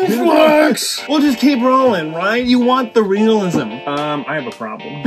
Flex! We'll just keep rolling, right? You want the realism. I have a problem.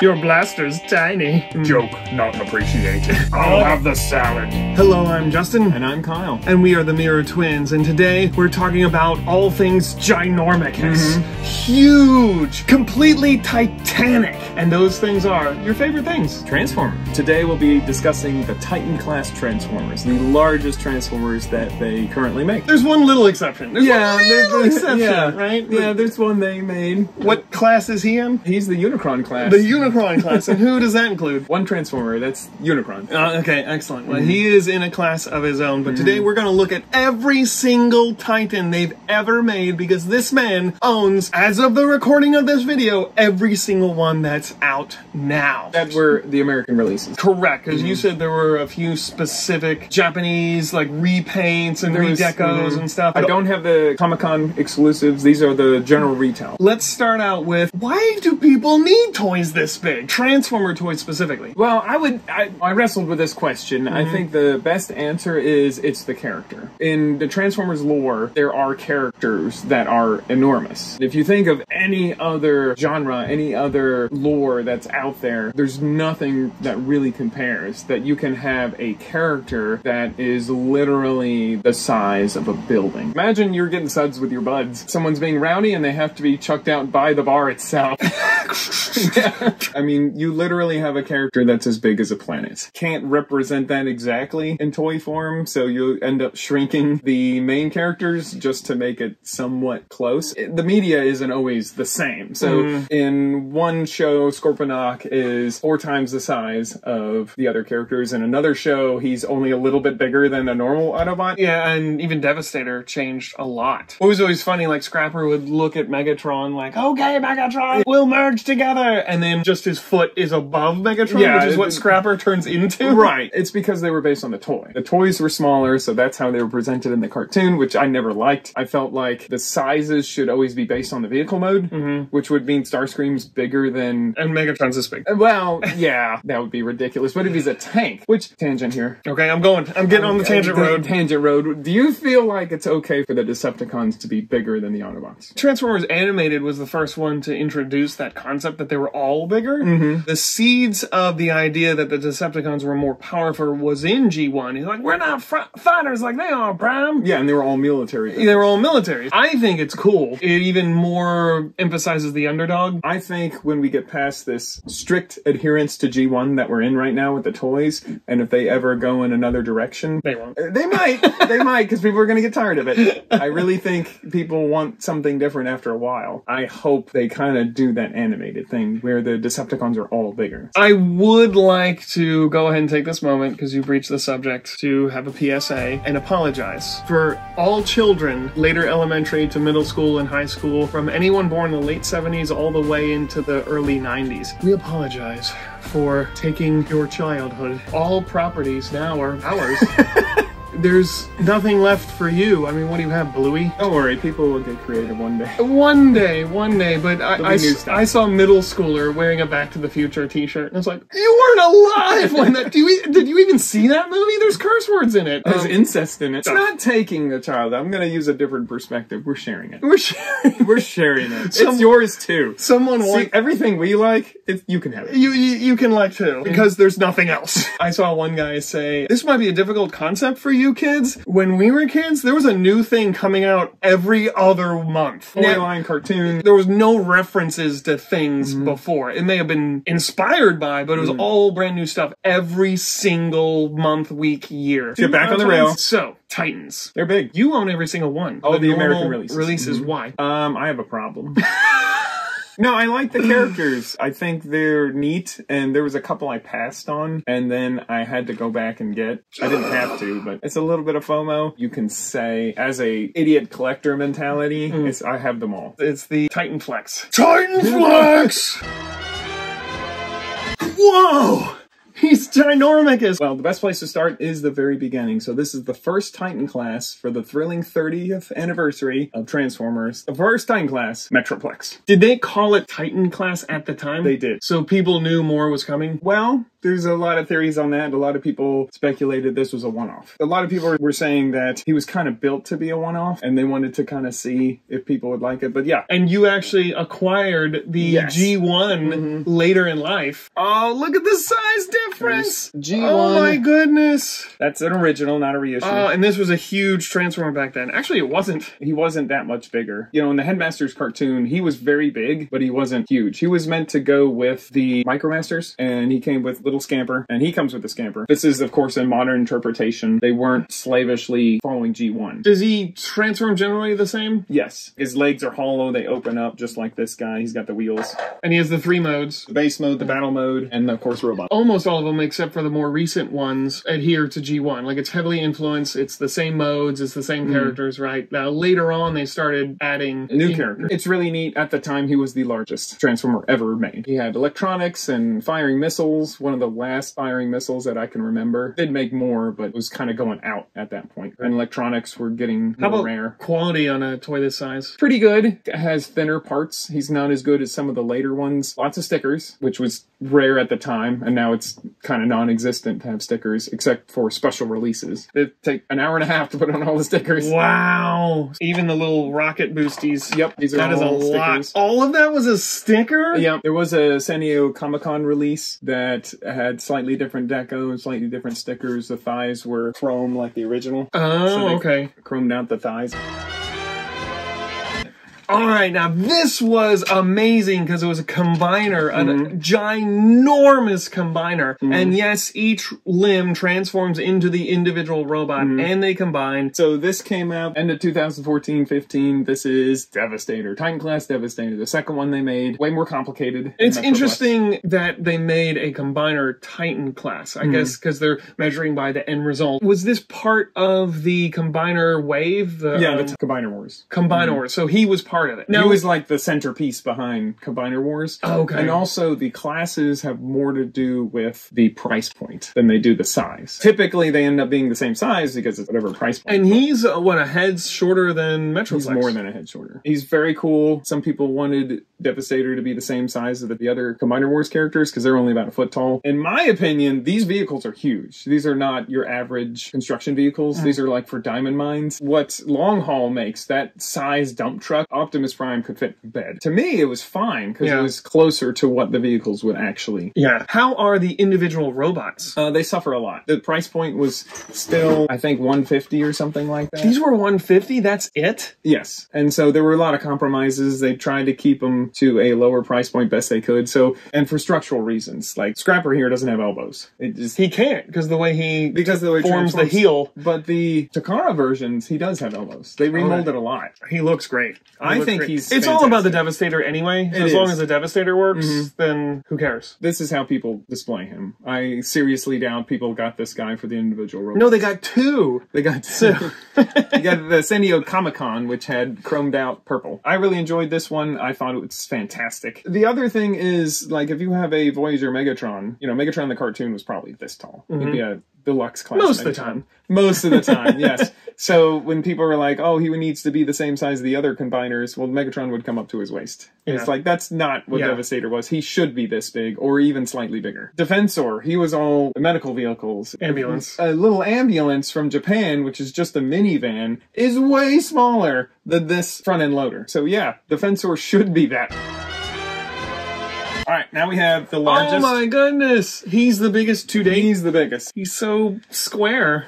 Your blaster's tiny. Joke not appreciated. I'll have the salad. Hello, I'm Justin. And I'm Kyle. And we are the Mirror Twins, and today we're talking about all things ginormicus. Huge, completely titanic. And those things are your favorite things. Transformers. Today we'll be discussing the Titan class Transformers, the largest Transformers that they currently make. There's one little exception. There's one little exception, right? Yeah, there's one they made. What class is he in? He's the Unicron class. The Unicron class, and who does that include? One Transformer, that's Unicron. Okay, excellent. Well, he is in a class of his own, but today we're going to look at every single Titan they've ever made, because this man owns, as of the recording of this video, every single one that's out now. That were the American releases. Correct, because you said there were a few specific Japanese, like, repaints and redecos and stuff. I don't have the Comic-Con exclusives. These are the general retail. Let's start out with, why do people need toys this big? Transformer toys specifically. Well, I wrestled with this question. I think the best answer is it's the character. In the Transformers lore, there are characters that are enormous. If you think of any other genre, any other lore that's out there, there's nothing that really compares. That you can have a character that is literally the size of a building. Imagine you're getting suds with your buds. Someone's being rowdy and they have to be chucked out by the bar itself. I mean, you literally have a character that's as big as a planet. Can't represent that exactly in toy form, so you end up shrinking the main characters just to make it somewhat close. The media isn't always the same. So in one show, Scorponok is 4 times the size of the other characters. In another show, he's only a little bit bigger than a normal Autobot. Yeah, and even Devastator changed a lot. It was always funny, like, Scrapper would look at Megatron like, okay, Megatron, we'll merge together, and then just his foot is above Megatron, which is what Scrapper turns into. Right. It's because they were based on the toy. The toys were smaller, so that's how they were presented in the cartoon, which I never liked. I felt like the sizes should always be based on the vehicle mode, which would mean Starscream's bigger than... And Megatron's this big. Well, yeah, that would be ridiculous. But if he's a tank, which tangent here? Okay, I'm getting on the tangent road. Tangent road. Do you feel like it's okay for the Decepticons to be bigger than the Autobots? Transformers Animated was the first one to introduce that concept that they were all bigger. The seeds of the idea that the Decepticons were more powerful was in G1. He's like, we're not fighters like they are, Prime. Yeah, and they were all military. They were all military. I think it's cool. It even more emphasizes the underdog. I think when we get past this strict adherence to G1 that we're in right now with the toys, and if they ever go in another direction... They won't. They might. They might, because people are going to get tired of it. I really think people want something different after a while. I hope they kind of do that animated thing where the Decepticons are all bigger. I would like to go ahead and take this moment, because you've reached the subject, to have a PSA and apologize for all children, later elementary to middle school and high school, from anyone born in the late 70s all the way into the early 90s. We apologize for taking your childhood. All properties now are ours. There's nothing left for you. I mean, what do you have, Bluey? Don't worry, people will get creative one day. One day, but I saw a middle schooler wearing a Back to the Future t-shirt, and I was like, you weren't alive when that... Did you even see that movie? There's curse words in it. There's incest in it. It's not taking the child. I'm going to use a different perspective. We're sharing it. We're sharing it. It's yours, too. See, everything we like, you can have it. You can like, too, because there's nothing else. I saw one guy say, this might be a difficult concept for you kids. When we were kids, there was a new thing coming out every other month. Storyline cartoon. There was no references to things before. It may have been inspired by, but it was all brand new stuff every single month, week, year. Get back on the rail. So, Titans. They're big. You own every single one. Oh, the American releases. Why? I have a problem. No, I like the characters. I think they're neat, and there was a couple I passed on, and then I had to go back and get. I didn't have to, but it's a little bit of FOMO. You can say, as a idiot collector mentality, I have them all. It's the Titan Flex. Titan Flex! Whoa! He's ginormous. Well, the best place to start is the very beginning. So this is the first Titan class for the thrilling 30th anniversary of Transformers. The first Titan class, Metroplex. Did they call it Titan class at the time? They did. So people knew more was coming? Well, There's a lot of theories on that. A lot of people speculated this was a one-off. A lot of people were saying that he was kind of built to be a one-off, and they wanted to kind of see if people would like it. But yeah. And you actually acquired the G1 later in life. Oh, look at the size difference! There's G1. Oh my goodness! That's an original, not a reissue. Oh, and this was a huge Transformer back then. Actually, it wasn't. He wasn't that much bigger. You know, in the Headmasters cartoon, he was very big, but he wasn't huge. He was meant to go with the Micromasters, and he came with Little Scamper, and he comes with the Scamper. This is, of course, a modern interpretation. They weren't slavishly following G1. Does he transform generally the same? Yes. His legs are hollow. They open up just like this guy. He's got the wheels. And he has the 3 modes. The base mode, the battle mode, and of course robot. Almost all of them, except for the more recent ones, adhere to G1. Like, it's heavily influenced. It's the same modes. It's the same characters, right? Now, later on, they started adding new character. It's really neat. At the time, he was the largest Transformer ever made. He had electronics and firing missiles, one of the last firing missiles that I can remember. They'd make more, but it was kind of going out at that point. And electronics were getting more rare. Quality on a toy this size? Pretty good. It has thinner parts. He's not as good as some of the later ones. Lots of stickers, which was rare at the time, and now it's kind of non-existent to have stickers, except for special releases. It take an hour and a half to put on all the stickers. Wow! Even the little rocket boosties. Yep, these are that is a lot. stickers. All of that was a sticker? Yep. There was a San Diego Comic-Con release that had slightly different deco and slightly different stickers. The thighs were chrome like the original. Oh, okay. Chromed out the thighs. All right, now this was amazing because it was a combiner, a ginormous combiner. And yes, each limb transforms into the individual robot and they combine. So this came out end of 2014-15. This is Devastator, Titan Class Devastator, the second one they made. Way more complicated. It's interesting that they made a combiner Titan Class, I guess, because they're measuring by the end result. Was this part of the combiner wave? The Combiner Wars. Combiner Wars. So he was part of it. Now, he was like the centerpiece behind Combiner Wars. Okay. And also the classes have more to do with the price point than they do the size. Typically they end up being the same size because it's whatever price point. And he's, a head shorter than Metroplex? He's more than a head shorter. He's very cool. Some people wanted Devastator to be the same size as the other Combiner Wars characters because they're only about a foot tall. In my opinion, these vehicles are huge. These are not your average construction vehicles. These are like for diamond mines. What Long Haul makes, that size dump truck, Optimus Prime could fit in bed. To me, it was fine because it was closer to what the vehicles would actually. Yeah. How are the individual robots? They suffer a lot. The price point was still, I think, $150 or something like that. These were $150? That's it? Yes. And so there were a lot of compromises. They tried to keep them to a lower price point best they could. So, and for structural reasons, like Scrapper here doesn't have elbows. He can't because the way he forms the transforms. heel. But the Takara versions, he does have elbows. They remolded a lot. He looks great. I think he's It's all about the Devastator anyway. So as long as the Devastator works, then who cares? This is how people display him. I seriously doubt people got this guy for the individual robots. No, they got 2. They got 2. You got the San Diego Comic-Con, which had chromed out purple. I really enjoyed this one. I thought it was fantastic. The other thing is, like, if you have a Voyager Megatron, you know, Megatron the cartoon was probably this tall. It'd be a deluxe class. Most of the time. Most of the time, yes. So when people were like, oh, he needs to be the same size as the other combiners, well, Megatron would come up to his waist. Yeah. It's like, that's not what Devastator was. He should be this big, or even slightly bigger. Defensor, he was all medical vehicles. Ambulance. A little ambulance from Japan, which is just a minivan, is way smaller than this front-end loader. So yeah, Defensor should be that. All right, now we have the largest. Oh my goodness! He's the biggest to date. He's the biggest. He's so square.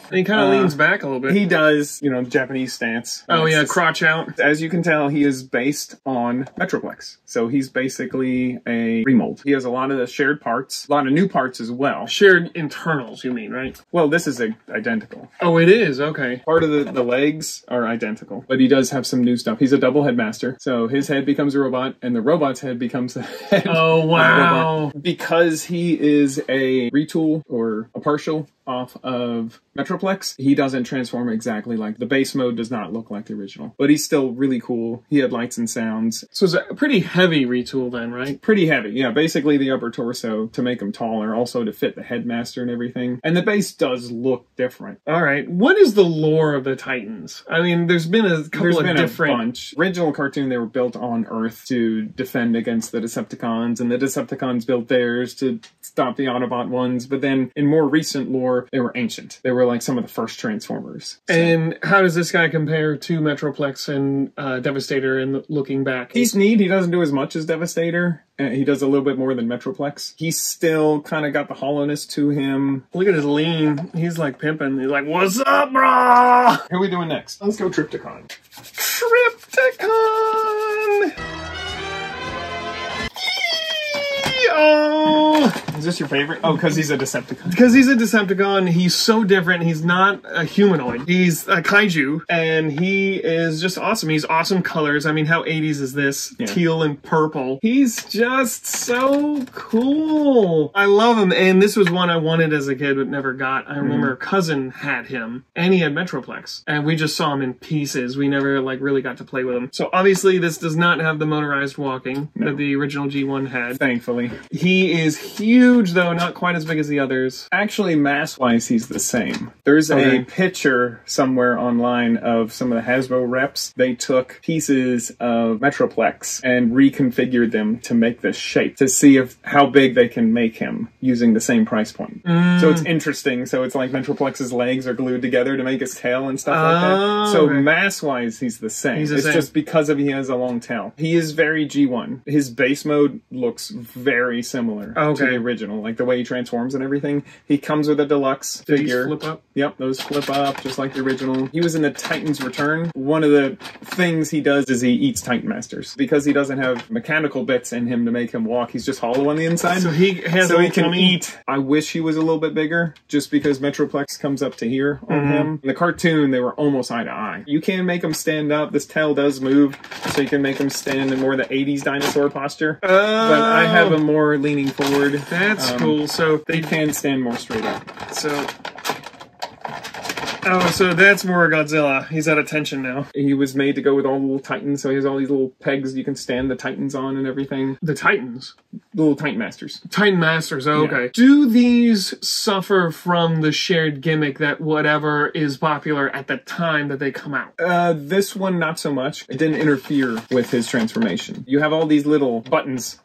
And he kind of leans back a little bit. He does, you know, Japanese stance. Oh yeah, crotch out. As you can tell, he is based on Metroplex. So he's basically a remold. He has a lot of the shared parts, a lot of new parts as well. Shared internals, you mean, right? Well, this is identical. Oh, it is? Okay. Part of the legs are identical, but he does have some new stuff. He's a double headmaster. So his head becomes a robot, and the robot's head becomes the head. Oh, wow. Because he is a retool or a partial off of Metroplex. Metroplex, he doesn't transform exactly like the base mode does not look like the original, but he's still really cool. He had lights and sounds. So it's a pretty heavy retool then, right? Pretty heavy, yeah. Basically the upper torso to make him taller, also to fit the headmaster and everything. And the base does look different. All right. What is the lore of the Titans? I mean, there's been a couple of different... a bunch. Original cartoon, they were built on Earth to defend against the Decepticons, and the Decepticons built theirs to stop the Autobot ones. But then in more recent lore, they were ancient. They were like some of the first Transformers. So. And how does this guy compare to Metroplex and Devastator in looking back? He's neat. He doesn't do as much as Devastator. He does a little bit more than Metroplex. He's still kind of got the hollowness to him. Look at his lean. He's like pimping. He's like, what's up, brah? Who are we doing next? Let's go Trypticon. Trypticon! Oh! Is this your favorite? Oh, because he's a Decepticon. Because he's a Decepticon, he's so different. He's not a humanoid. He's a kaiju, and he is just awesome. He's awesome colors. I mean, how 80s is this? Yeah. Teal and purple. He's just so cool. I love him, and this was one I wanted as a kid but never got. I remember a cousin had him, and he had Metroplex, and we just saw him in pieces. We never, like, really got to play with him. So obviously this does not have the motorized walking that the original G1 had. Thankfully. He is huge, though, not quite as big as the others. Actually, mass-wise, he's the same. There's a picture somewhere online of some of the Hasbro reps. They took pieces of Metroplex and reconfigured them to make this shape, to see how big they can make him using the same price point. So it's interesting. So it's like Metroplex's legs are glued together to make his tail and stuff like that. So mass-wise, he's the same. It's just because he has a long tail. He is very G1. His base mode looks very similar to the original, like the way he transforms and everything. He comes with a deluxe figure. Flip up? Yep, those flip up just like the original. He was in the Titans Return. One of the things he does is he eats Titan Masters. Because he doesn't have mechanical bits in him to make him walk, he's just hollow on the inside. So he can eat. I wish he was a little bit bigger, just because Metroplex comes up to here on him. In the cartoon, they were almost eye to eye. You can make him stand up. This tail does move, so you can make him stand in more the 80s dinosaur posture. But I have him more leaning forward. That's cool. So they can stand more straight up. So that's more Godzilla. He's at attention now. He was made to go with all the little Titans, so he has all these little pegs you can stand the Titans on and everything. The Titans? The little Titan Masters. Titan Masters, okay. Yeah. Do these suffer from the shared gimmick that whatever is popular at the time that they come out? This one, not so much. It didn't interfere with his transformation. You have all these little buttons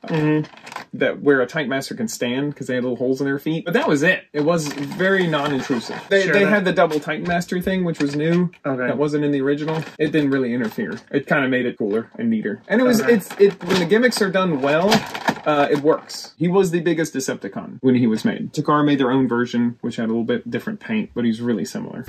that where a Titan Master can stand, because they had little holes in their feet. But that was it. It was very non-intrusive. They had the double Titan Master thing, which was new. Okay. That wasn't in the original. It didn't really interfere. It kind of made it cooler and neater. And it was when the gimmicks are done well, it works. He was the biggest Decepticon when he was made. Takara made their own version, which had a little bit different paint, but he's really similar.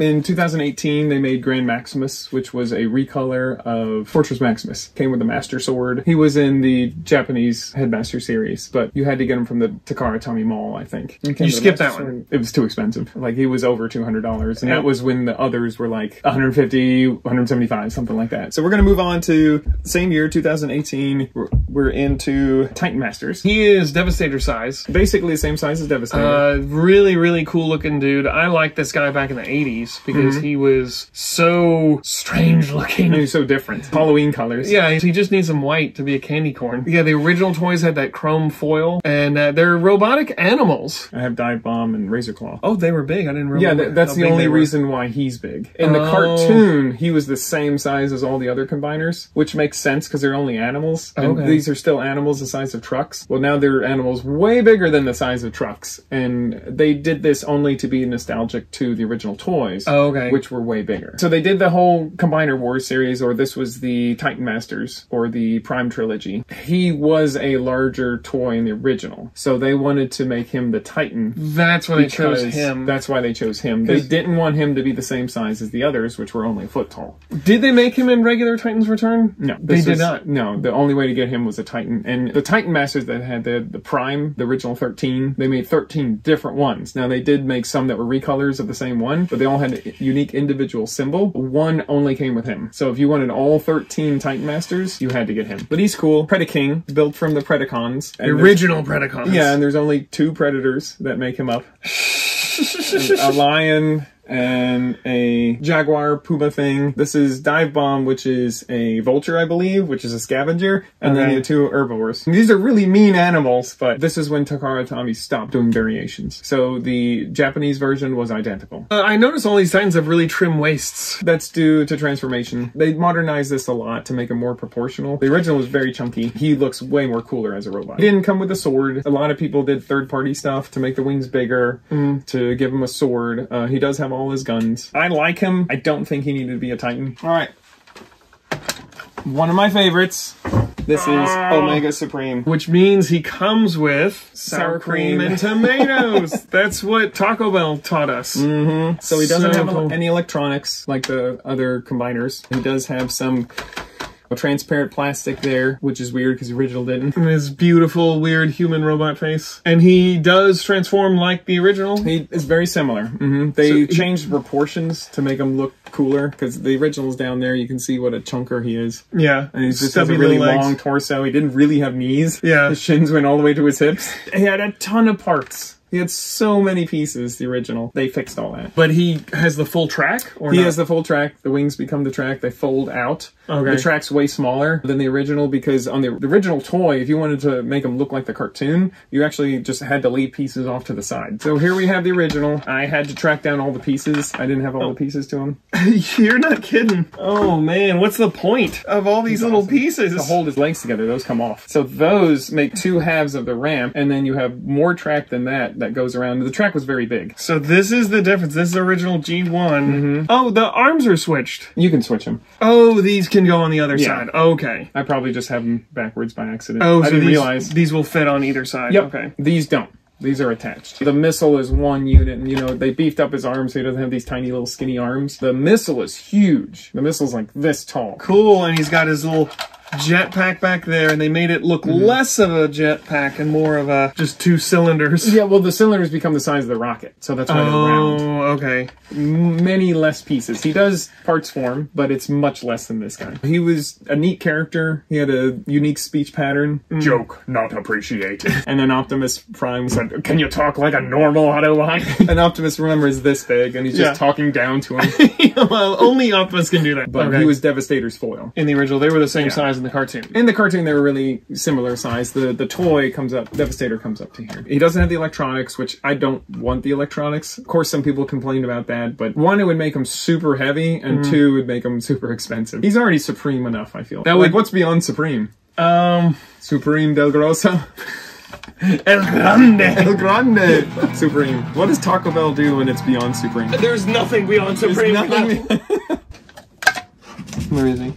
In 2018, they made Grand Maximus, which was a recolor of Fortress Maximus. Came with a Master Sword. He was in the Japanese Headmaster series, but you had to get him from the Takara Tomy Mall, I think. You skipped that one. It was too expensive. Like, he was over $200, and that was when the others were like $150, $175, something like that. So we're going to move on to the same year, 2018. We're into Titan Masters. He is Devastator size. Basically the same size as Devastator. Really, really cool looking dude. I liked this guy back in the 80s. Because he was so strange looking. He was so different. Halloween colors. Yeah, he just needs some white to be a candy corn. Yeah, the original toys had that chrome foil, and they're robotic animals. I have Dive Bomb and Razor Claw. Oh, they were big. I didn't remember. Yeah, that's the only reason why he's big. In the cartoon, he was the same size as all the other combiners, which makes sense because they're only animals. And these are still animals the size of trucks. Well, now they're animals way bigger than the size of trucks. And they did this only to be nostalgic to the original toys. Which were way bigger. So they did the whole Combiner Wars series, or this was the Titan Masters, or the Prime Trilogy. He was a larger toy in the original. So they wanted to make him the Titan. That's why they chose him. That's why they chose him. They didn't want him to be the same size as the others, which were only a foot tall. Did they make him in regular Titans Return? No. They did not. No, the only way to get him was a Titan. And the Titan Masters that had the Prime, the original 13, they made 13 different ones. Now they did make some that were recolors of the same one, but they all had a unique individual symbol. One only came with him. So if you wanted all 13 Titan Masters, you had to get him. But he's cool. Predaking, built from the Predacons. The original Predacons. Yeah, and there's only 2 Predators that make him up. A lion and a jaguar puma thing. This is Dive Bomb, which is a vulture, I believe, which is a scavenger, and then the 2 herbivores. These are really mean animals, but this is when Takara Tomy stopped doing variations. So the Japanese version was identical. I noticed all these Titans have really trim waists. That's due to transformation. They modernized this a lot to make him more proportional. The original was very chunky. He looks way more cooler as a robot. He didn't come with a sword. A lot of people did third-party stuff to make the wings bigger, to give him a sword. He does have all his guns. I like him. I don't think he needed to be a Titan. All right. One of my favorites. This is Omega Supreme. Which means he comes with sour cream and tomatoes. That's what Taco Bell taught us. So he doesn't have any electronics like the other combiners. He does have some transparent plastic there, which is weird because the original didn't. And his beautiful, weird human robot face. And he does transform like the original? He is very similar. They changed proportions to make him look cooler because the original's down there. You can see what a chunker he is. Yeah. And he just has a really long torso. He didn't really have knees. Yeah. His shins went all the way to his hips. He had a ton of parts. He had so many pieces, the original. They fixed all that. But he has the full track? Or he not? has the full track. The wings become the track. They fold out. Okay. The track's way smaller than the original because on the original toy, if you wanted to make him look like the cartoon, you actually just had to leave pieces off to the side. So here we have the original. I had to track down all the pieces. I didn't have all the pieces to him. You're not kidding. Oh man, what's the point of all these little pieces? To hold his legs together, those come off. So those make 2 halves of the ramp, and then you have more track than that goes around. The track was very big. So this is the difference. This is the original G1. Oh, the arms are switched. You can switch them. Oh, these can go on the other side. Okay. I probably just have them backwards by accident. Oh, I so didn't realize. These will fit on either side. Yep. Okay. These don't. These are attached. The missile is 1 unit, and you know, they beefed up his arms so he doesn't have these tiny little skinny arms. The missile is huge. The missile's like this tall. Cool, and he's got his little jetpack back there, and they made it look less of a jetpack and more of a just 2 cylinders. Yeah, well, the cylinders become the size of the rocket, so that's why they're round. Oh, okay. Many less pieces. He does parts form, but it's much less than this guy. He was a neat character. He had a unique speech pattern. Joke not appreciated. And then Optimus Prime said, "Can you talk like a normal Autobot?" And Optimus, remember, is this big, and he's just talking down to him. Well, only Optimus can do that. But he was Devastator's foil. In the original, they were the same size in the cartoon. In the cartoon, they were really similar size. The toy comes up, Devastator comes up to here. He doesn't have the electronics, which I don't want the electronics. Of course, some people complained about that, but 1, it would make him super heavy, and 2, it would make him super expensive. He's already supreme enough, I feel. That like, what's beyond supreme? Supreme Del Grosso? El Grande. El Grande. Supreme. What does Taco Bell do when it's beyond supreme? There's nothing beyond supreme. There's nothing. Where is he?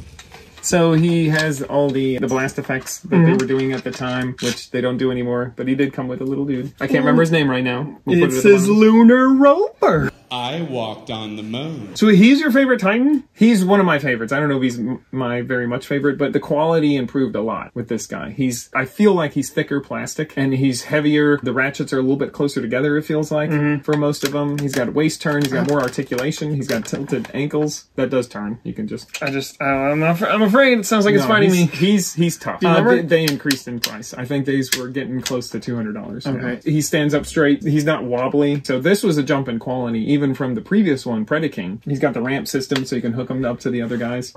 So he has all the blast effects that they were doing at the time, which they don't do anymore. But he did come with a little dude. I can't remember his name right now. It says Lunar Roper. I walked on the moon. So he's your favorite Titan? He's one of my favorites. I don't know if he's my very much favorite, but the quality improved a lot with this guy. I feel like he's thicker plastic, and he's heavier. The ratchets are a little bit closer together, it feels like, for most of them. He's got waist turn. He's got more articulation. He's got tilted ankles. That does turn. You can just... I'm afraid it sounds like it's fighting me. He's tough. They increased in price. I think these were getting close to $200. Okay. He stands up straight. He's not wobbly. So this was a jump in quality, even from the previous one, Predaking. He's got the ramp system so you can hook him up to the other guys.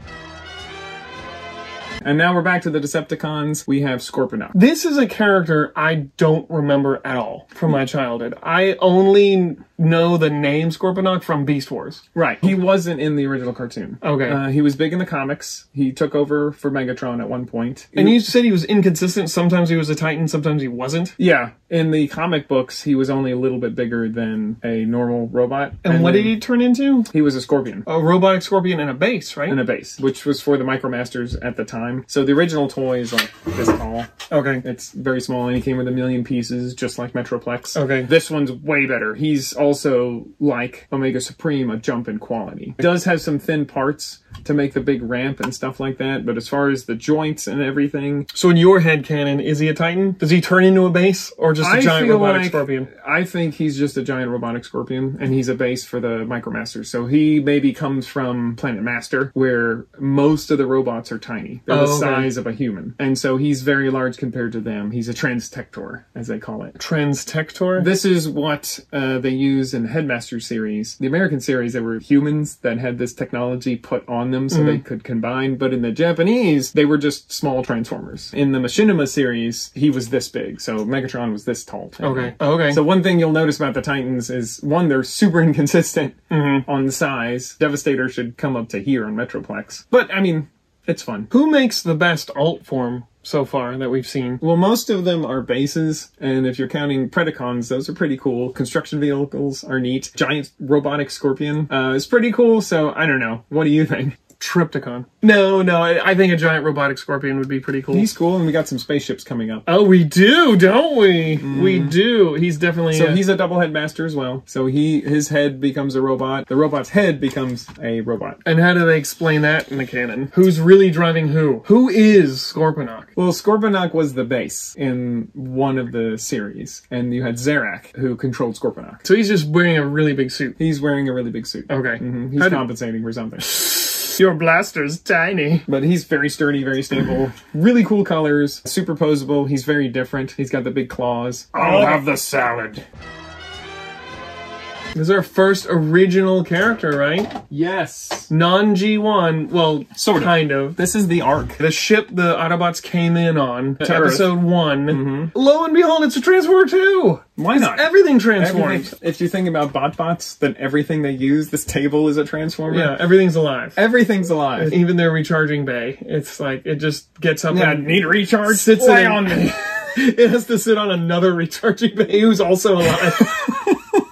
And now we're back to the Decepticons. We have Scorponok. This is a character I don't remember at all from my childhood. I only know the name Scorponok from Beast Wars. Right. He wasn't in the original cartoon. Okay. He was big in the comics. He took over for Megatron at one point. And you said he was inconsistent. Sometimes he was a Titan, sometimes he wasn't. Yeah. In the comic books, he was only a little bit bigger than a normal robot. And what did he turn into? He was a scorpion. A robotic scorpion in a base, right? In a base, which was for the Micromasters at the time. Prime. So the original toy is like this tall. Okay. It's very small, and he came with 1 million pieces, just like Metroplex. Okay. This one's way better. He's also, like Omega Supreme, a jump in quality. It does have some thin parts to make the big ramp and stuff like that, but as far as the joints and everything... So in your headcanon, is he a Titan? Does he turn into a base, or just a giant robotic scorpion? I think he's just a giant robotic scorpion, and he's a base for the Micromasters. So he maybe comes from Planet Master, where most of the robots are tiny. They're the size of a human. And so he's very large compared to them. He's a Transtector, as they call it. Transtector? This is what they use in the Headmaster series. The American series, they were humans that had this technology put on them so they could combine. But in the Japanese, they were just small Transformers. In the Machinima series, he was this big. So Megatron was this tall. Okay. Okay. So one thing you'll notice about the Titans is, one, they're super inconsistent on the size. Devastator should come up to here on Metroplex. But, I mean, it's fun. Who makes the best alt form so far that we've seen? Well, most of them are bases, and if you're counting Predacons, those are pretty cool. Construction vehicles are neat. Giant robotic scorpion is pretty cool, so I don't know. What do you think? Trypticon. No, I think a giant robotic scorpion would be pretty cool. He's cool, and we got some spaceships coming up. Oh, we do, don't we? We do. He's definitely... So he's a double headmaster as well. So his head becomes a robot. The robot's head becomes a robot. And how do they explain that in the canon? Who's really driving who? Who is Scorponok? Well, Scorponok was the base in one of the series, and you had Zarak, who controlled Scorponok. So he's just wearing a really big suit. He's wearing a really big suit. Okay. He's compensating for something. Your blaster's tiny. But he's very sturdy, very stable. Really cool colors. Superposable. He's very different. He's got the big claws. I'll have the salad. This is our first original character, right? Yes. Non-G1. Well, kind of. This is the Ark. The ship the Autobots came in on to Earth. episode 1. Lo and behold, it's a Transformer 2. Why not? Everything transforms. If you think about BotBots, then everything they use, this table is a Transformer. Yeah, everything's alive. Everything's alive. Even their recharging bay. It's like, it just gets up and... need recharge? Sits Lay on me. It has to sit on another recharging bay who's also alive.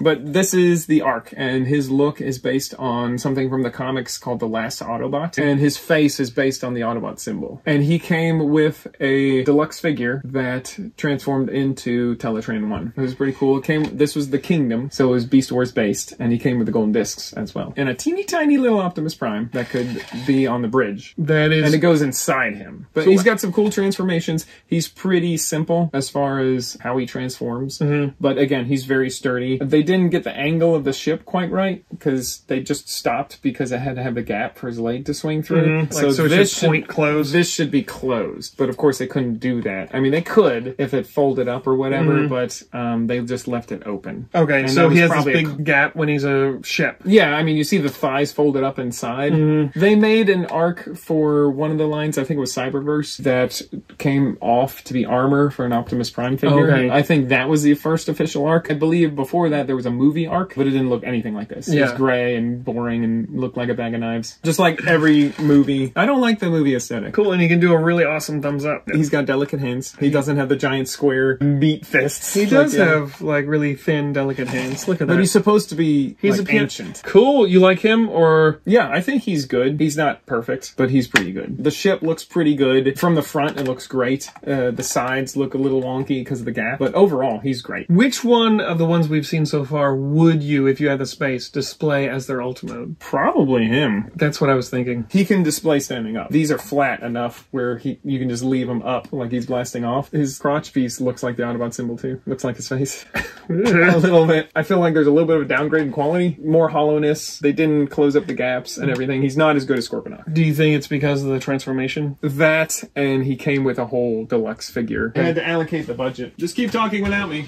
But this is the Ark, and his look is based on something from the comics called The Last Autobot, and his face is based on the Autobot symbol. And he came with a deluxe figure that transformed into Teletran 1. It was pretty cool. This was the Kingdom, so it was Beast Wars based, and he came with the golden discs as well. And a teeny tiny little Optimus Prime that could be on the bridge. That is... And it goes inside him. But he's got some cool transformations. He's pretty simple as far as how he transforms. But again, he's very sturdy. They didn't get the angle of the ship quite right because they just stopped because it had to have a gap for his leg to swing through. So this should point closed. This should be closed, but of course they couldn't do that. I mean, they could if it folded up or whatever, but they just left it open. Okay, And so he has this big gap when he's a ship. Yeah, I mean, you see the thighs folded up inside. They made an Ark for one of the lines, I think it was Cyberverse, that came off to be armor for an Optimus Prime figure. Okay. I think that was the first official Ark. I believe before that there was a movie Ark, but it didn't look anything like this. It was gray and boring and looked like a bag of knives. Just like every movie. I don't like the movie aesthetic. Cool, and he can do a really awesome thumbs up. He's got delicate hands. He doesn't have the giant square meat fists. He does have like really thin, delicate hands. Look at that. But he's supposed to be he's like ancient. Cool. You like him or? Yeah, I think he's good. He's not perfect, but he's pretty good. The ship looks pretty good. From the front, it looks great. The sides look a little wonky because of the gap, but overall, he's great. Which one of the ones we've seen so far would you, if you had the space, display as their ult mode? Probably him. That's what I was thinking. He can display standing up. These are flat enough where you can just leave him up like he's blasting off. His crotch piece looks like the Autobot symbol too. Looks like his face. A little bit. I feel like there's a little bit of a downgrade in quality. More hollowness. They didn't close up the gaps and everything. He's not as good as Scorponok. Do you think it's because of the transformation? That, and he came with a whole deluxe figure. I had to allocate the budget. Just keep talking without me.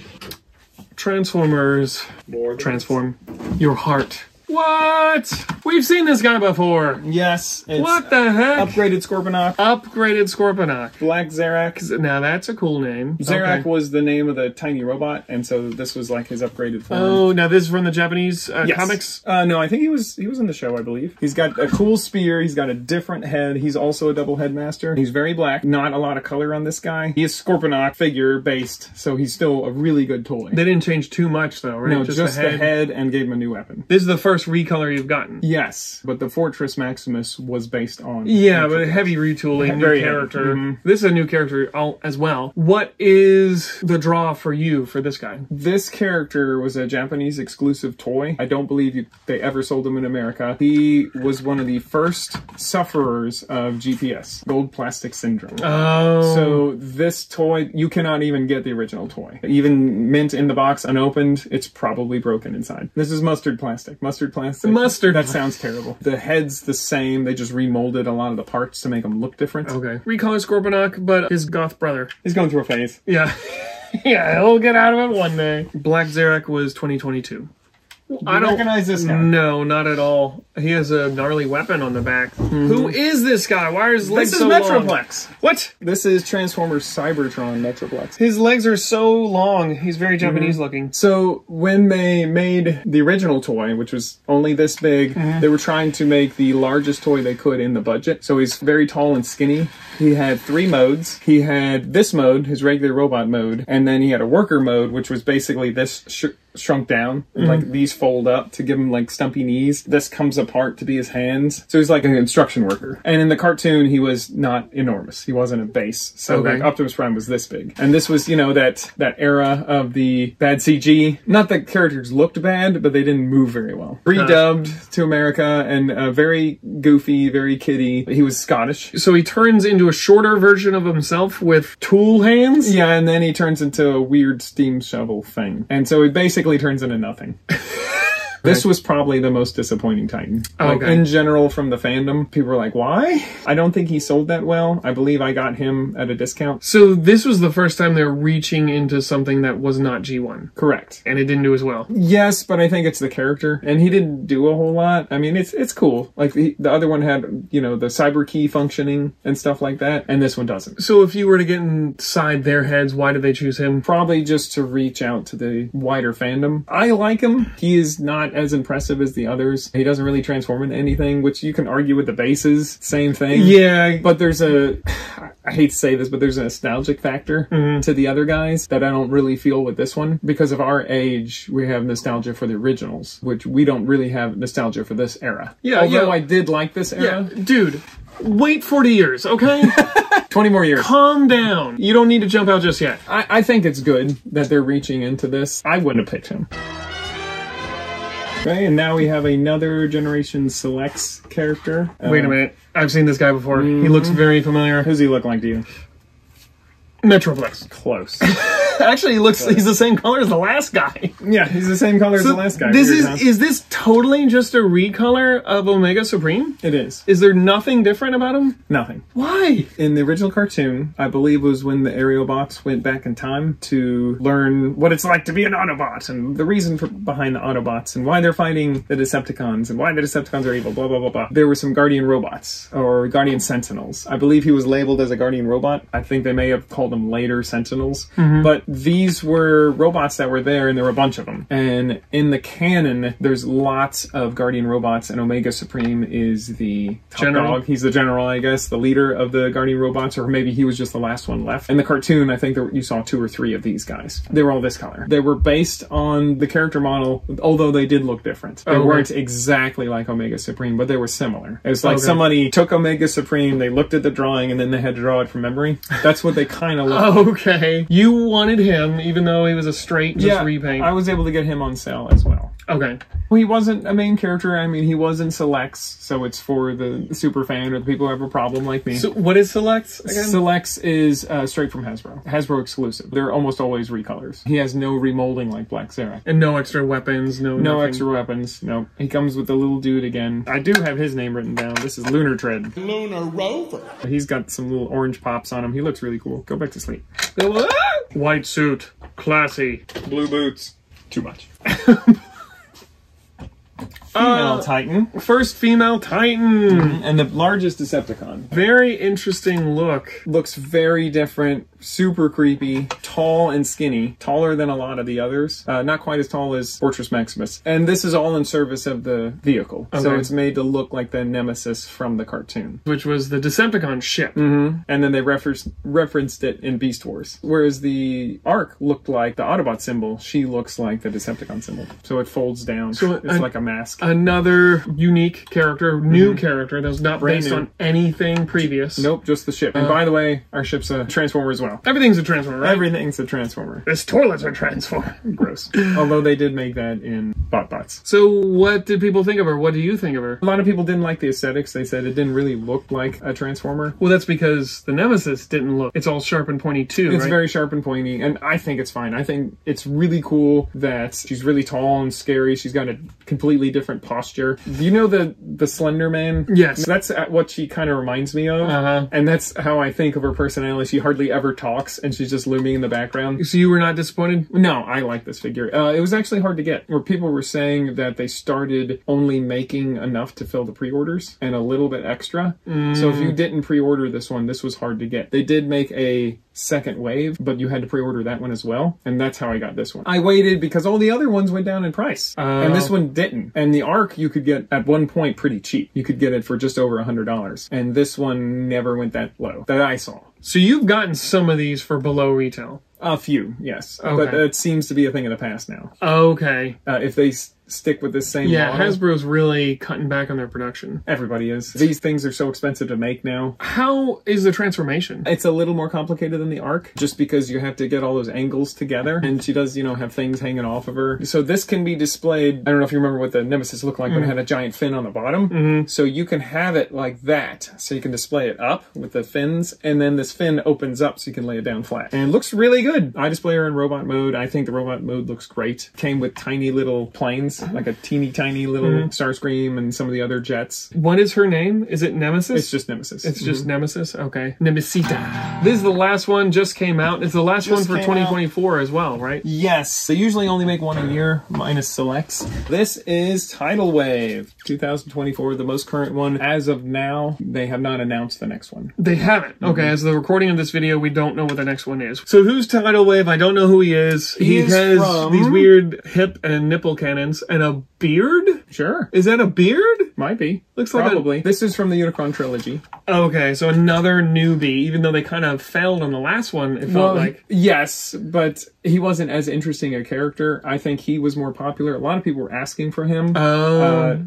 Transformers. Transform your heart. What? We've seen this guy before. Yes. What the heck? Upgraded Scorponok. Upgraded Scorponok. Black Zarak. Now that's a cool name. Zarak was the name of the tiny robot, and so this was like his upgraded form. Oh, now this is from the Japanese comics? No, I think he was in the show, I believe. He's got a cool spear. He's got a different head. He's also a double headmaster. He's very black. Not a lot of color on this guy. He is Scorponok figure based, so he's still a really good toy. They didn't change too much though, right? No, just the head and gave him a new weapon. This is the first first recolor you've gotten. Yes, but the Fortress Maximus was based on... Yeah, but heavy retooling, new Very character. heavy. This is a new character as well. What is the draw for you for this guy? This character was a Japanese exclusive toy. I don't believe they ever sold him in America. He was one of the first sufferers of GPS, gold plastic syndrome. Oh. So this toy, you cannot even get the original toy. Even mint in the box, unopened, it's probably broken inside. This is mustard plastic. Mustard plastic. Mustard. That sounds terrible. The head's the same. They just remolded a lot of the parts to make them look different. Okay. Recolor Scorponok, but his goth brother. He's going through a phase. Yeah. Yeah, he'll get out of it one day. Black Zarak was 2022. I don't recognize this guy. No, not at all. He has a gnarly weapon on the back. Who is this guy? Why are his legs This is so long? Metroplex. What? This is Transformers Cybertron Metroplex. His legs are so long. He's very Japanese looking. So when they made the original toy, which was only this big, they were trying to make the largest toy they could in the budget. So he's very tall and skinny. He had 3 modes. He had this mode, his regular robot mode, and then he had a worker mode, which was basically this shrunk down. And like these fold up to give him like stumpy knees. This comes apart to be his hands. So he's like an construction worker. And in the cartoon, he was not enormous. He wasn't a base. So like Optimus Prime was this big. And this was, you know, that era of the bad CG. Not that characters looked bad, but they didn't move very well. Redubbed to America and very goofy, very kiddie. He was Scottish. So he turns into a shorter version of himself with tool hands? Yeah, and then he turns into a weird steam shovel thing. And so he basically turns into nothing. This was probably the most disappointing Titan. Like, in general, from the fandom, people were like, why? I don't think he sold that well. I believe I got him at a discount. So this was the first time they were reaching into something that was not G1. Correct. And it didn't do as well. Yes, but I think it's the character. And he didn't do a whole lot. I mean, it's cool. Like, the other one had, you know, the cyber key functioning and stuff like that. And this one doesn't. So if you were to get inside their heads, why did they choose him? Probably just to reach out to the wider fandom. I like him. He is not as impressive as the others. He doesn't really transform into anything, which you can argue with the bases. Same thing. Yeah. But there's I hate to say this, but there's a nostalgic factor to the other guys that I don't really feel with this one. Because of our age, we have nostalgia for the originals, which we don't really have nostalgia for this era. Yeah, Although I did like this era. Yeah, dude, wait 40 years, okay? 20 more years. Calm down. You don't need to jump out just yet. I think it's good that they're reaching into this. I wouldn't have picked him. Okay, and now we have another Generation Selects character. Wait a minute. I've seen this guy before. He looks very familiar. Who's he look like to you? Metroplex. Close. Actually, he's the same color as the last guy. Yeah, he's the same color as the last guy. Is this totally just a recolor of Omega Supreme? It is. Is there nothing different about him? Nothing. Why? In the original cartoon, I believe was when the Aerobots went back in time to learn what it's like to be an Autobot and the reason behind the Autobots and why they're fighting the Decepticons and why the Decepticons are evil, blah, blah, blah, blah. There were some Guardian robots or Guardian Sentinels. I believe he was labeled as a Guardian robot. I think they may have called them later Sentinels. But these were robots that were there, and there were a bunch of them. And in the canon, there's lots of Guardian robots, and Omega Supreme is the top dog. He's the general, I guess, the leader of the Guardian robots, or maybe he was just the last one left. In the cartoon, I think you saw 2 or 3 of these guys. They were all this color. They were based on the character model, although they did look different. They weren't exactly like Omega Supreme, but they were similar. It was like somebody took Omega Supreme, they looked at the drawing, and then they had to draw it from memory. That's what they kind of looked like. Okay. You wanted him, even though he was a straight repaint. I was able to get him on sale as well. Okay. Well, he wasn't a main character. I mean, he was in Selects, so it's for the super fan or the people who have a problem like me. So what is Selects again? Selects is straight from Hasbro. Hasbro exclusive. They're almost always recolors. He has no remolding like Black Zarak. And no extra weapons, no extra weapons, no. He comes with the little dude again. I do have his name written down. This is Lunar Tread. Lunar Rover. He's got some little orange pops on him. He looks really cool. Go back to sleep. White suit. Classy. Blue boots. Too much. Female Titan. First female Titan. And the largest Decepticon. Very interesting look. Looks very different. Super creepy. Tall and skinny. Taller than a lot of the others. Not quite as tall as Fortress Maximus. And this is all in service of the vehicle. Okay. So it's made to look like the Nemesis from the cartoon. Which was the Decepticon ship. And then they referenced it in Beast Wars. Whereas the Ark looked like the Autobot symbol. She looks like the Decepticon symbol. So it folds down. So it's like a mask. Another unique character, new character that was not Brand based new. on anything previous. Nope, just the ship. And by the way, our ship's a Transformer as well. Everything's a Transformer, right? Everything's a Transformer. This toilet's a Transformer. Gross. Although they did make that in BotBots. So what did people think of her? What do you think of her? A lot of people didn't like the aesthetics. They said it didn't really look like a Transformer. Well, that's because the Nemesis didn't look. It's all sharp and pointy too, It's right? very sharp and pointy, and I think it's fine. I think it's really cool that she's really tall and scary. She's got a completely different posture. Do you know the Slender Man? Yes. That's what she kind of reminds me of. Uh-huh. And that's how I think of her personality. She hardly ever talks, and she's just looming in the background. So you were not disappointed? No, I like this figure. It was actually hard to get. Where people were saying that they started only making enough to fill the pre-orders and a little bit extra. So if you didn't pre-order this one, this was hard to get. They did make a second wave, but you had to pre-order that one as well, and that's how I got this one. I waited because all the other ones went down in price, and this one didn't. And the Ark you could get at one point pretty cheap. You could get it for just over $100, and this one never went that low that I saw. So you've gotten some of these for below retail. A few, yes, Okay. but it seems to be a thing of the past now. Okay. If they stick with this same model. Hasbro's really cutting back on their production. Everybody is. These things are so expensive to make now. How is the transformation? It's a little more complicated than the Ark, just because you have to get all those angles together, and she does, have things hanging off of her. So this can be displayed, I don't know if you remember what the Nemesis looked like when it had a giant fin on the bottom. So you can have it like that, so you can display it up with the fins, and then this fin opens up so you can lay it down flat. And it looks really good. I display her in robot mode. I think the robot mode looks great. Came with tiny little planes, like a teeny tiny little Starscream and some of the other jets. What is her name? Is it Nemesis? It's just Nemesis. It's just Nemesis? Okay. Nemesita. This is the last one, just came out. It's the last one for came 2024 as well, right? Yes, they usually only make one a year, minus selects. This is Tidal Wave 2024, the most current one. As of now, they have not announced the next one. They haven't. Okay, as the recording of this video, we don't know what the next one is. So who's Tidal Wave? I don't know who he is. He is has from- these weird hip and nipple cannons and a beard? Sure. Is that a beard? Might be. Looks like Probably. This is from the Unicron trilogy. Okay, so another newbie, even though they kind of failed on the last one, it felt like. Yes, but he wasn't as interesting a character. I think he was more popular. A lot of people were asking for him.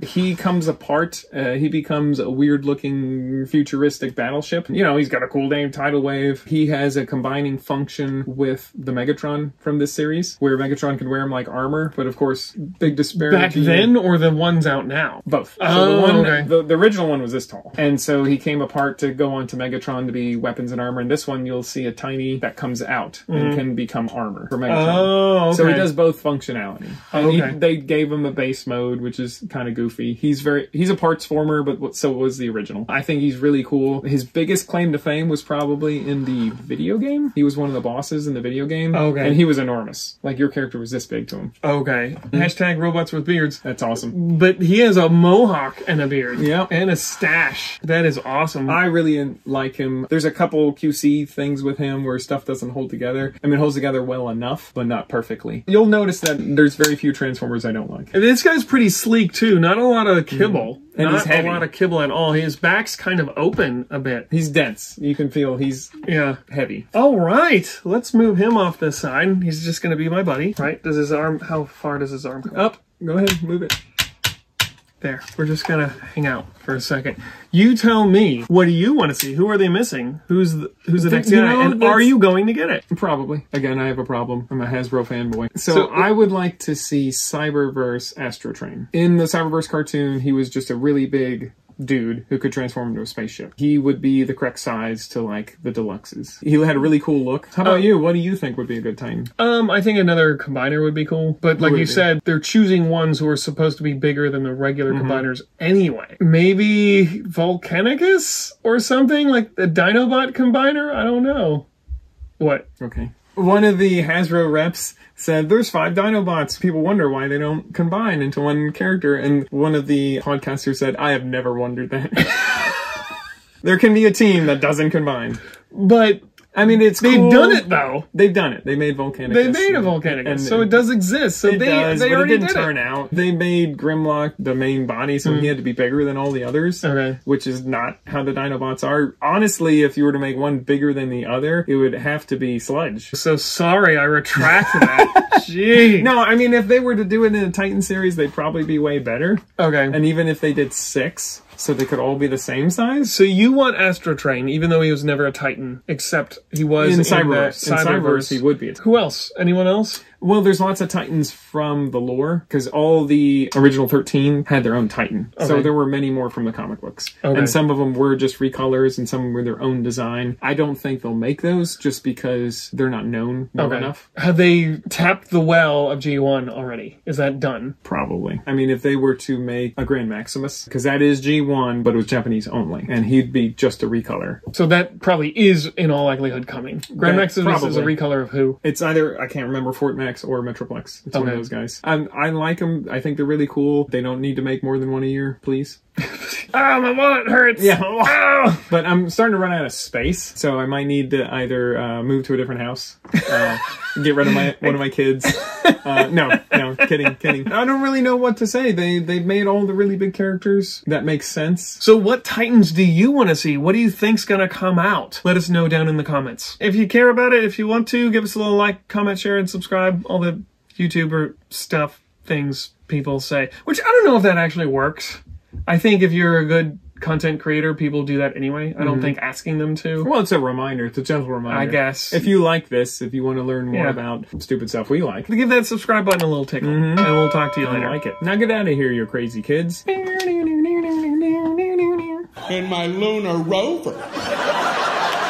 He comes apart. He becomes a weird-looking futuristic battleship. He's got a cool name, Tidal Wave. He has a combining function with the Megatron from this series, where Megatron can wear him like armor, but of course, big disparity. Back then, or the ones out now? Both. Oh, okay. The original one was this tall. And so he came apart to go on to Megatron to be weapons and armor. And this one, you'll see a tiny that comes out and can become armor for Megatron. Oh, okay. So he does both functionality. And Okay. they gave him a base mode, which is kind of goofy. He's a parts former, but so was the original. I think he's really cool. His biggest claim to fame was probably in the video game. He was one of the bosses in the video game. Okay. And he was enormous. Like, your character was this big to him. Okay. Hashtag robots with beards. That's awesome. But he has a mohawk and a beard. Yeah. And a stash. That is awesome. I really like him. There's a couple QC things with him where stuff doesn't hold together. I mean, it holds together well enough, but not perfectly. You'll notice that there's very few Transformers I don't like. And this guy's pretty sleek too. Not a lot of kibble. And Not he's heavy. a lot of kibble at all. His back's kind of open a bit. He's dense. You can feel he's Yeah. heavy. All right. Let's move him off this side. He's just going to be my buddy. Right? Does his arm, how far does his arm come? Up. Go ahead. Move it. There. We're just going to hang out for a second. You tell me, what do you want to see? Who are they missing? Who's the next You guy? know, And are you going to get it? Probably. Again, I have a problem. I'm a Hasbro fanboy. So I would like to see Cyberverse Astrotrain. In the Cyberverse cartoon, he was just a really big dude who could transform into a spaceship. He would be the correct size to, like, the deluxes. He had a really cool look. How about you? What do you think would be a good Titan? I think another combiner would be cool. But like Would you be. said, they're choosing ones who are supposed to be bigger than the regular combiners anyway. Maybe Volcanicus or something? Like the Dinobot combiner? I don't know. What? Okay. One of the Hasbro reps said, there's 5 Dinobots. People wonder why they don't combine into one character. And one of the podcasters said, I have never wondered that. There can be a team that doesn't combine. But I mean, it's They've cool. done it though. They've done it. They made Volcanicus. They made a Volcanicus, so it does exist. So It they does, but already it didn't did turn out. They made Grimlock the main body, so he had to be bigger than all the others. Okay. Which is not how the Dinobots are. Honestly, if you were to make one bigger than the other, it would have to be Sludge. So sorry, I retract that. Gee. No, I mean, if they were to do it in a Titan series, they'd probably be way better. Okay. And even if they did 6, so they could all be the same size. So you want Astrotrain, even though he was never a Titan, except he was In in Cyberverse. that In Cyberverse, he would be a Titan. Who else? Anyone else? Well, there's lots of Titans from the lore, because all the original 13 had their own Titan. So Okay. there were many more from the comic books. Okay. And some of them were just recolors, and some were their own design. I don't think they'll make those, just because they're not known well enough. Have they tapped the well of G1 already? Is that done? Probably. I mean, if they were to make a Grand Maximus, because that is G1, but it was Japanese only, and he'd be just a recolor. So that probably is, in all likelihood, coming. Grand That- Maximus is a probably. recolor of who? It's either, I can't remember, Fort Max or Metroplex. It's one of Okay. those guys. I like them. I think they're really cool. They don't need to make more than one a year, please. Ah, my wallet hurts! Yeah. Ow! But I'm starting to run out of space, so I might need to either move to a different house, get rid of one of my kids. No, kidding. I don't really know what to say. They've made all the really big characters. That makes sense. So what Titans do you want to see? What do you think's gonna come out? Let us know down in the comments. If you care about it, if you want to, give us a little like, comment, share, and subscribe. All the YouTuber stuff, things people say. Which I don't know if that actually works. I think if you're a good content creator, people do that anyway. I don't think asking them to. Well, it's a reminder. It's a gentle reminder. I guess. If you like this, if you want to learn more Yeah. about stupid stuff we like, Give that subscribe button a little tickle, and we'll talk to you I later. like it. Now get out of here, you crazy kids. In my lunar rover.